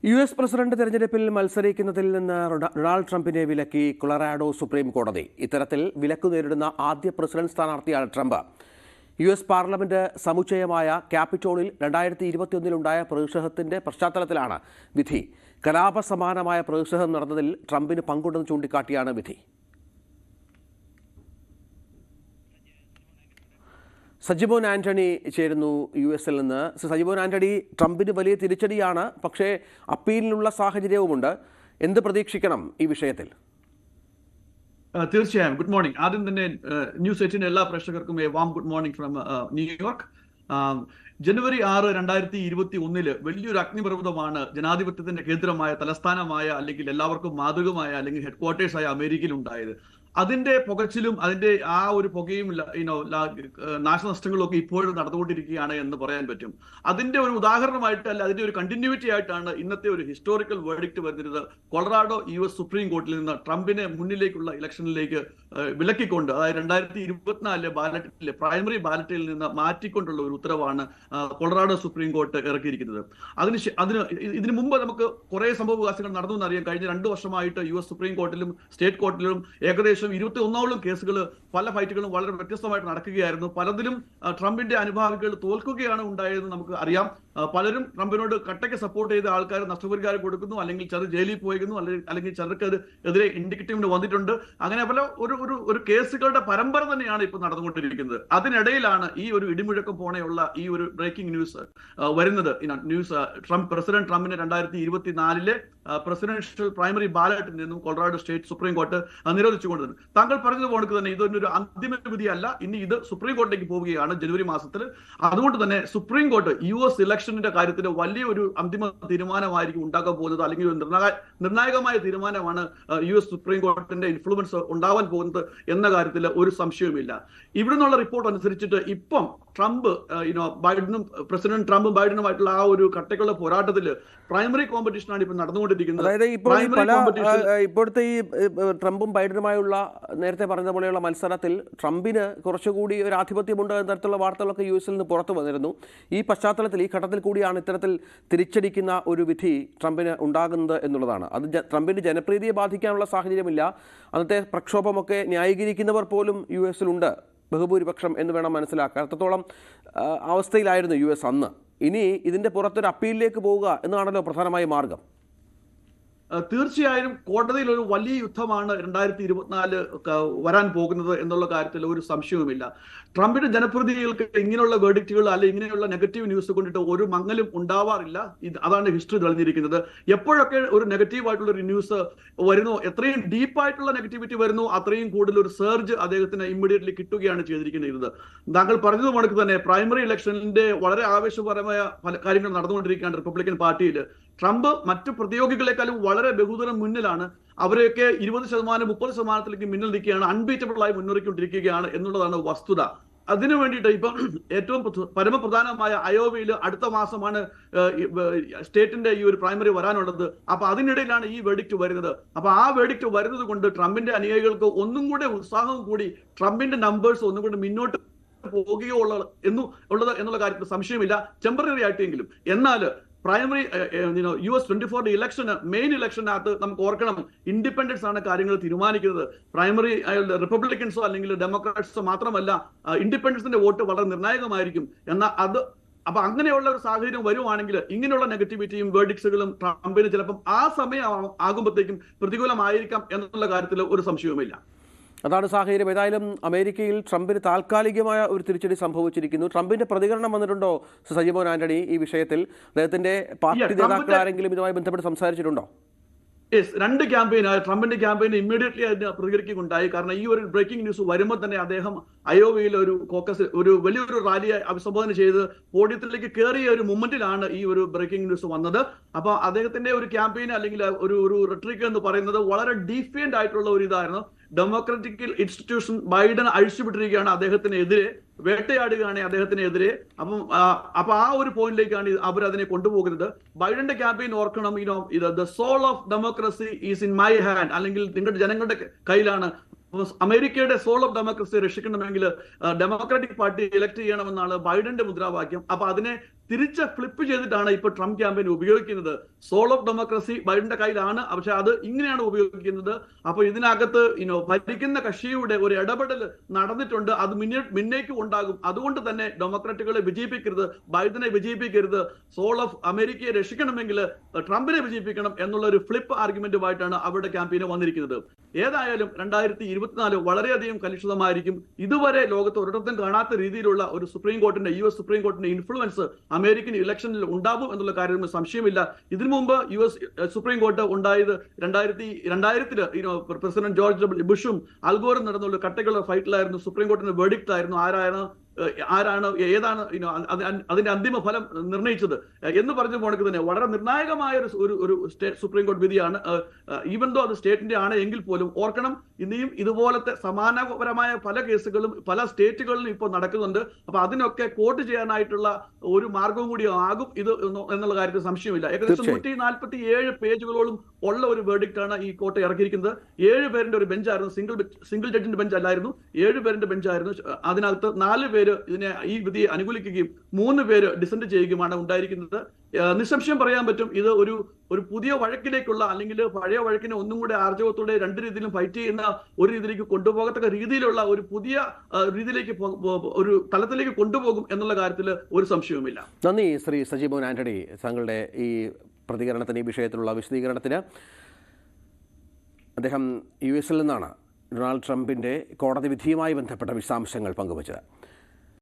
US president തെരഞ്ഞെടുപ്പിൽ മത്സരിക്കുന്നതിൽ നിന്ന് Donald ട്രംപിനെ വിലക്കി കൊളറാഡോ സുപ്രീം കോടതി. ഇത്തരത്തിൽ വിലക്കു നേരിടുന്ന ആദ്യ പ്രസിഡന്റ് സ്ഥാനാർത്ഥിയാണ് ട്രംപ്. US പാർലമെന്റ് സമുച്ചയമായ ക്യാപിറ്റോളിൽ 2021-ലുണ്ടായ പ്രതിഷേധത്തിന്റെ പശ്ചാത്തലത്തിലാണ് വിധി. കലാപസമാനമായ പ്രതിഷേധം നടന്നതിൽ ട്രംപിന് പങ്കുണ്ടെന്ന് ചൂണ്ടിക്കാട്ടിയാണ് വിധി. സജിമോൻ ആന്റണി ചേരുന്നു US-ൽ നിന്ന്. സജിമോൻ ആന്റണി, ട്രംപിന് വലിയ തിരിച്ചടിയാണ്, പക്ഷേ അപ്പീലിനുള്ള സാഹചര്യവുമുണ്ട്. എന്ത് പ്രതീക്ഷിക്കണം ഈ വിഷയത്തിൽ? തീർച്ചയായും. Good morning. ആദ്യം തന്നെ ന്യൂസ് 8 എല്ലാ പ്രേക്ഷകർക്കും warm good morning from New York. ജനുവരി 6, 2021 വലിയൊരു അഗ്നിപർവ്വതമാണ് ജനാധിപത്യത്തിന്റെ കേന്ദ്രമായ, തലസ്ഥാനമായ, അല്ലെങ്കിൽ എല്ലാവർക്കും മാതൃകമായ, അല്ലെങ്കിൽ ഹെഡ്ക്വാർട്ടേഴ്സായ അമേരിക്കയിൽ ഉണ്ടായത്. അതിന്റെ പുകച്ചിലും അതിന്റെ ആ ഒരു പുകയും നാശനഷ്ടങ്ങളും ഒക്കെ ഇപ്പോഴും നടന്നുകൊണ്ടിരിക്കുകയാണ് എന്ന് പറയാൻ പറ്റും. അതിന്റെ ഒരു ഉദാഹരണമായിട്ടല്ല, അതിന്റെ ഒരു കണ്ടിന്യൂറ്റി ആയിട്ടാണ് ഇന്നത്തെ ഒരു ഹിസ്റ്റോറിക്കൽ വേർഡിക്റ്റ് വരുന്നത്. കൊളറാഡോ US സുപ്രീം കോർട്ടിൽ നിന്ന് ട്രംപിനെ മുന്നിലേക്കുള്ള ഇലക്ഷനിലേക്ക് വിലക്കിക്കൊണ്ട്, അതായത് 2024 ബാലറ്റിലെ പ്രൈമറി ബാലറ്റിൽ നിന്ന് മാറ്റിക്കൊണ്ടുള്ള ഒരു ഉത്തരവാണ് കൊളറാഡോ സുപ്രീം കോർട്ട് ഇറക്കിയിരിക്കുന്നത്. ഇതിനു മുമ്പ് നമുക്ക് കുറെ സംഭവവികാസങ്ങൾ നടന്നു എന്നറിയാം. കഴിഞ്ഞ 2 വർഷമായിട്ട് US സുപ്രീം കോർട്ടിലും സ്റ്റേറ്റ് കോർട്ടിലും ഏകദേശം 21ഓളം കേസുകൾ, പല ഫൈറ്റുകളും വളരെ വ്യത്യസ്തമായിട്ട് നടക്കുകയായിരുന്നു. പലതിലും ട്രംപിന്റെ അനുഭാവികൾ തോൽക്കുകയാണ് ഉണ്ടായതെന്ന് നമുക്ക് അറിയാം. പലരും ട്രംപിനോട് കട്ടയ്ക്ക് സപ്പോർട്ട് ചെയ്ത ആൾക്കാർ നഷ്ടപരിഹാരം കൊടുക്കുന്നു, അല്ലെങ്കിൽ ചിലർ ജയിലിൽ പോയിരുന്നു, അല്ലെങ്കിൽ ചിലർക്ക് എതിരെ ഇൻഡിക്കേറ്റീവിന് വന്നിട്ടുണ്ട്. അങ്ങനെ പല ഒരു കേസുകളുടെ പരമ്പര തന്നെയാണ് ഇപ്പോൾ നടന്നുകൊണ്ടിരിക്കുന്നത്. അതിനിടയിലാണ് ഈ ഒരു ഇടിമുഴക്കം പോണെയുള്ള ഈ ഒരു ബ്രേക്കിംഗ് ന്യൂസ് വരുന്നത്. പ്രസിഡന്റ് ട്രംപിനെ 2024 പ്രസിഡൻഷ്യൽ പ്രൈമറി ബാലറ്റിൽ നിന്നും കൊളറാഡോ സ്റ്റേറ്റ് സുപ്രീം കോർട്ട് നിരോധിച്ചുകൊണ്ടിരുന്നു. താങ്കൾ പറഞ്ഞതുപോലെ തന്നെ ഇതൊരു അന്തിമ വിധിയല്ല. ഇനി ഇത് സുപ്രീം കോർട്ടിലേക്ക് പോവുകയാണ് ജനുവരി മാസത്തിൽ. അതുകൊണ്ട് തന്നെ സുപ്രീം കോർട്ട് US ഇലക്ഷന്റെ കാര്യത്തിൽ വലിയൊരു അന്തിമ തീരുമാനമായിരിക്കും ഉണ്ടാക്കാൻ പോകുന്നത്, അല്ലെങ്കിൽ ഒരു നിർണായകമായ തീരുമാനമാണ് US സുപ്രീം കോർട്ടിന്റെ ഇൻഫ്ലുവൻസ് ഉണ്ടാവാൻ പോകുന്നത് എന്ന കാര്യത്തിൽ ഒരു സംശയവുമില്ല. ഇവിടെ നിന്നുള്ള റിപ്പോർട്ട് അനുസരിച്ചിട്ട് ഇപ്പം പ്രസിഡന്റ് ട്രംപും ബൈഡനുമായിട്ടുള്ള ആ ഒരു കട്ടക്കുള്ള പോരാട്ടത്തിൽ പ്രൈമറി കോമ്പറ്റീഷനാണ് ഇപ്പൊ നടന്നുകൊണ്ടിരിക്കുന്നത്. അതായത് ഇപ്പോഴത്തെ ഈ ട്രംപും ബൈഡനുമായുള്ള നേരത്തെ പറഞ്ഞ പോലെയുള്ള മത്സരത്തിൽ ട്രംപിന് കുറച്ചുകൂടി ഒരു ആധിപത്യമുണ്ട് എന്ന തരത്തിലുള്ള വാർത്തകളൊക്കെ US-ൽ നിന്ന് പുറത്തു വന്നിരുന്നു. ഈ പശ്ചാത്തലത്തിൽ, ഈ ഘട്ടത്തിൽ കൂടിയാണ് ഇത്തരത്തിൽ തിരിച്ചടിക്കുന്ന ഒരു വിധി ട്രംപിന് ഉണ്ടാകുന്നത് എന്നുള്ളതാണ്. അത് ട്രംപിന്റെ ജനപ്രീതിയെ ബാധിക്കാനുള്ള സാഹചര്യമില്ല. അന്നത്തെ പ്രക്ഷോഭമൊക്കെ ന്യായീകരിക്കുന്നവർ പോലും US-ലുണ്ട്, ബഹുഭൂരിപക്ഷം എന്ന് വേണം മനസ്സിലാക്കാൻ. അത്രത്തോളം അവസ്ഥയിലായിരുന്നു US അന്ന്. ഇനി ഇതിന്റെ പുറത്തൊരു അപ്പീലിലേക്ക് പോവുക എന്നതാണല്ലോ പ്രധാനമായ മാർഗം. തീർച്ചയായും കോടതിയിൽ ഒരു വലിയ യുദ്ധമാണ് 2024 വരാൻ പോകുന്നത് എന്നുള്ള കാര്യത്തിൽ ഒരു സംശയവുമില്ല. ട്രംപിന്റെ ജനപ്രതിനിധികൾക്ക് ഇങ്ങനെയുള്ള വേർഡിക്റ്റുകൾ അല്ലെങ്കിൽ ഇങ്ങനെയുള്ള നെഗറ്റീവ് ന്യൂസ് കൊണ്ടിട്ട് ഒരു മങ്ങലും ഉണ്ടാവാറില്ല. അതാണ് ഹിസ്റ്ററി തെളിഞ്ഞിരിക്കുന്നത്. എപ്പോഴൊക്കെ ഒരു നെഗറ്റീവ് ആയിട്ടുള്ള ഒരു ന്യൂസ് വരുന്നു, എത്രയും ഡീപ്പായിട്ടുള്ള നെഗറ്റിവിറ്റി വരുന്നു, അത്രയും കൂടുതൽ ഒരു സർജ് അദ്ദേഹത്തിന് ഇമ്മീഡിയറ്റ്ലി കിട്ടുകയാണ് ചെയ്തിരിക്കുന്നത്. താങ്കൾ പറഞ്ഞതുപോലെ തന്നെ പ്രൈമറി ഇലക്ഷനിന്റെ വളരെ ആവേശപരമായ പല കാര്യങ്ങൾ നടന്നുകൊണ്ടിരിക്കുകയാണ് റിപ്പബ്ലിക്കൻ പാർട്ടിയിൽ. ട്രംപ് മറ്റു പ്രതിയോഗികളെക്കാളും വളരെ ബഹുദൂരം മുന്നിലാണ്. അവരെയൊക്കെ 20%, 30%ലേക്ക് മുന്നിൽ നിൽക്കുകയാണ്, അൺബീറ്റബിൾ ആയി മുന്നേറിക്കൊണ്ടിരിക്കുകയാണ് എന്നുള്ളതാണ് വസ്തുത. അതിനു വേണ്ടിയിട്ട് ഇപ്പം ഏറ്റവും പരമപ്രധാനമായ അയോവയിൽ അടുത്ത മാസമാണ് സ്റ്റേറ്റിന്റെ ഈ ഒരു പ്രൈമറി വരാനുള്ളത്. അപ്പൊ അതിനിടയിലാണ് ഈ വെർഡിക്റ്റ് വരുന്നത്. അപ്പൊ ആ വെർഡിക്റ്റ് വരുന്നത് കൊണ്ട് ട്രംപിന്റെ അനുയായികൾക്ക് ഒന്നും കൂടെ ഉത്സാഹം കൂടി, ട്രംപിന്റെ നമ്പേഴ്സ് ഒന്നും കൂടെ മുന്നോട്ട് പോകുകയോ ഉള്ളത് എന്നുള്ള കാര്യത്തിൽ സംശയമില്ല, ടെമ്പററി ആയിട്ടെങ്കിലും. എന്നാൽ പ്രൈമറി US 24 ഇലക്ഷന്, മെയിൻ ഇലക്ഷനകത്ത് നമുക്ക് ഓർക്കണം, ഇൻഡിപെൻഡൻസ് ആണ് കാര്യങ്ങൾ തീരുമാനിക്കുന്നത്. പ്രൈമറി റിപ്പബ്ലിക്കൻസോ അല്ലെങ്കിൽ ഡെമോക്രാറ്റ്സോ മാത്രമല്ല, ഇൻഡിപെൻഡൻസിന്റെ വോട്ട് വളരെ നിർണായകമായിരിക്കും. എന്നാൽ അപ്പൊ അങ്ങനെയുള്ള ഒരു സാഹചര്യം വരുവാണെങ്കിൽ ഇങ്ങനെയുള്ള നെഗറ്റിവിറ്റിയും വേർഡിക്സുകളും ട്രംപിന് ചിലപ്പം ആ സമയം ആകുമ്പോഴത്തേക്കും പ്രതികൂലമായിരിക്കാം എന്നുള്ള കാര്യത്തിൽ ഒരു സംശയവുമില്ല. അതാണ് സാഹചര്യം. ഏതായാലും അമേരിക്കയിൽ ട്രംപിന് താൽക്കാലികമായ ഒരു തിരിച്ചടി സംഭവിച്ചിരിക്കുന്നു. ട്രംപിന്റെ പ്രതികരണം വന്നിട്ടുണ്ടോ സജിമോൻ ആന്റണി ഈ വിഷയത്തിൽ? അദ്ദേഹത്തിന്റെ പാർട്ടി നേതാക്കൾ ആരെങ്കിലും ഇതുമായി ബന്ധപ്പെട്ട് സംസാരിച്ചിട്ടുണ്ടോ? രണ്ട് ക്യാമ്പയിൻ, ട്രംപിന്റെ ക്യാമ്പയിൻ ഇമ്മീഡിയറ്റ്ലി അതിന് പ്രതികരിക്കുകയുണ്ടായി. കാരണം ഈ ഒരു ബ്രേക്കിംഗ് ന്യൂസ് വരുമ്പോൾ തന്നെ അദ്ദേഹം അയോവയിൽ ഒരു കോക്കസ്, ഒരു വലിയൊരു റാലിയെ അഭിസംബോധന ചെയ്ത് പോഡിയത്തിലേക്ക് കയറിയ ഒരു മൊമെന്റിലാണ് ഈ ഒരു ബ്രേക്കിംഗ് ന്യൂസ് വന്നത്. അപ്പൊ അദ്ദേഹത്തിന്റെ ഒരു ക്യാമ്പയിൻ അല്ലെങ്കിൽ ഒരു റെട്രിക് എന്ന് പറയുന്നത് വളരെ ഡീഫിയന്റ് ആയിട്ടുള്ള ഒരു ഇതായിരുന്നു. ഡെമോക്രാറ്റിക് ഇൻസ്റ്റിറ്റ്യൂഷൻ ബൈഡൻ അഴിച്ചുവിട്ടിരിക്കുകയാണ് അദ്ദേഹത്തിനെതിരെ, വേട്ടയാടുകയാണ് അദ്ദേഹത്തിനെതിരെ. അപ്പൊ ആ ഒരു പോയിന്റിലേക്കാണ് അവർ അതിനെ കൊണ്ടുപോകുന്നത്. ബൈഡന്റെ ക്യാമ്പയിൻ ഓർക്കണം, the soul of democracy is in my hand, അല്ലെങ്കിൽ നിങ്ങളുടെ ജനങ്ങളുടെ കയ്യിലാണ്. അമേരിക്കയുടെ സോൾ ഓഫ് ഡെമോക്രസി രക്ഷിക്കണമെങ്കിൽ ഡെമോക്രാറ്റിക് പാർട്ടി ഇലക്ട് ചെയ്യണമെന്നാണ് ബൈഡന്റെ മുദ്രാവാക്യം. അപ്പൊ അതിനെ തിരിച്ച് ഫ്ലിപ്പ് ചെയ്തിട്ടാണ് ഇപ്പോൾ ട്രംപ് ക്യാമ്പയിൻ ഉപയോഗിക്കുന്നത്. സോൾ ഓഫ് ഡെമോക്രസി ബൈഡന്റെ കയ്യിലാണ്, പക്ഷെ അത് ഇങ്ങനെയാണ് ഉപയോഗിക്കുന്നത്. അപ്പൊ ഇതിനകത്ത് ഭരിക്കുന്ന കക്ഷിയുടെ ഒരു ഇടപെടൽ നടന്നിട്ടുണ്ട്. അത് മുന്നേക്ക് ഉണ്ടാകും. അതുകൊണ്ട് തന്നെ ഡെമോക്രാറ്റുകളെ വിജയിപ്പിക്കരുത്, ബൈഡനെ വിജയിപ്പിക്കരുത്, സോൾ ഓഫ് അമേരിക്കയെ രക്ഷിക്കണമെങ്കിൽ ട്രംപിനെ വിജയിപ്പിക്കണം എന്നുള്ള ഒരു ഫ്ലിപ്പ് ആർഗ്യുമെന്റുമായിട്ടാണ് അവരുടെ ക്യാമ്പയിന് വന്നിരിക്കുന്നത്. ഏതായാലും 2024 വളരെയധികം കലുഷിതമായിരിക്കും. ഇതുവരെ ലോകത്ത് ഒരിടത്തും കാണാത്ത രീതിയിലുള്ള ഒരു സുപ്രീം കോർട്ടിന്റെ US സുപ്രീം കോർട്ടിന്റെ ഇൻഫ്ലുവൻസ് അമേരിക്കൻ ഇലക്ഷനിൽ ഉണ്ടാവും എന്നുള്ള കാര്യത്തിൽ സംശയമില്ല. ഇതിനു മുമ്പ് US സുപ്രീം കോർട്ട് ഉണ്ടായത് 2000 പ്രസിഡന്റ് ജോർജ് ബുഷും അൽഗോറും നടന്നുള്ള കട്ടകളുടെ ഫൈറ്റിലായിരുന്നു. സുപ്രീം കോർട്ടിന്റെ വെർഡിക്റ്റ് ആയിരുന്നു ഏതാണ് അതിന്റെ അന്തിമ ഫലം നിർണ്ണയിച്ചത് എന്ന് പറഞ്ഞ പോണക്ക് തന്നെ വളരെ നിർണായകമായ ഒരു സ്റ്റേറ്റ് സുപ്രീം കോടതി വിധിയാണ്. ഈവൻ ദോ അത് സ്റ്റേറ്റിന്റെ ആണ് എങ്കിൽ പോലും ഓർക്കണം, ഇനിയും ഇതുപോലത്തെ സമാനപരമായ പല കേസുകളും പല സ്റ്റേറ്റുകളിലും ഇപ്പോൾ നടക്കുന്നുണ്ട്. അപ്പൊ അതിനൊക്കെ കോട്ട് ചെയ്യാനായിട്ടുള്ള ഒരു മാർഗവും കൂടി ആകും ഇത് എന്നുള്ള കാര്യത്തിൽ സംശയമില്ല. ഏകദേശം 147 പേജുകളോളം ഉള്ള ഒരു വെർഡിക്റ്റ് ആണ് ഈ കോർട്ട് ഇറക്കിയിരിക്കുന്നത്. 7 പേരിന്റെ ഒരു ബെഞ്ചായിരുന്നു, സിംഗിൾ ജഡ്ജിന്റെ ബെഞ്ച് അല്ലായിരുന്നു, 7 പേരിന്റെ ബെഞ്ചായിരുന്നു. അതിനകത്ത് 4 പേര് ഈ വിധിയെ അനുകൂലിക്കുകയും 3 പേര് ഡിസന്റ് ചെയ്യുകയുമാണ് ഉണ്ടായിരിക്കുന്നത്. നിസ്സംശയം പറയാൻ പറ്റും ഇത് ഒരു പുതിയ വഴക്കിലേക്കുള്ള, അല്ലെങ്കിൽ പഴയ വഴക്കിനെ ഒന്നും കൂടെ ആർജവത്തോടെ 2 രീതിയിലും ഫൈറ്റ് ചെയ്യുന്ന ഒരു രീതിയിലേക്ക് കൊണ്ടുപോകത്തക്ക രീതിയിലുള്ള ഒരു പുതിയ രീതിയിലേക്ക് ഒരു തലത്തിലേക്ക് കൊണ്ടുപോകും എന്നുള്ള കാര്യത്തിൽ ഒരു സംശയവുമില്ല. നന്ദി ശ്രീ സജീമോൻ ആന്റണി, താങ്കളുടെ ഈ പ്രതികരണത്തിന്, ഈ വിഷയത്തിലുള്ള വിശദീകരണത്തിന്. അദ്ദേഹം US നിന്നാണ് ഡൊണാൾഡ് ട്രംപിൻ്റെ കോടതി വിധിയുമായി ബന്ധപ്പെട്ട വിശദാംശങ്ങൾ പങ്കുവച്ചത്.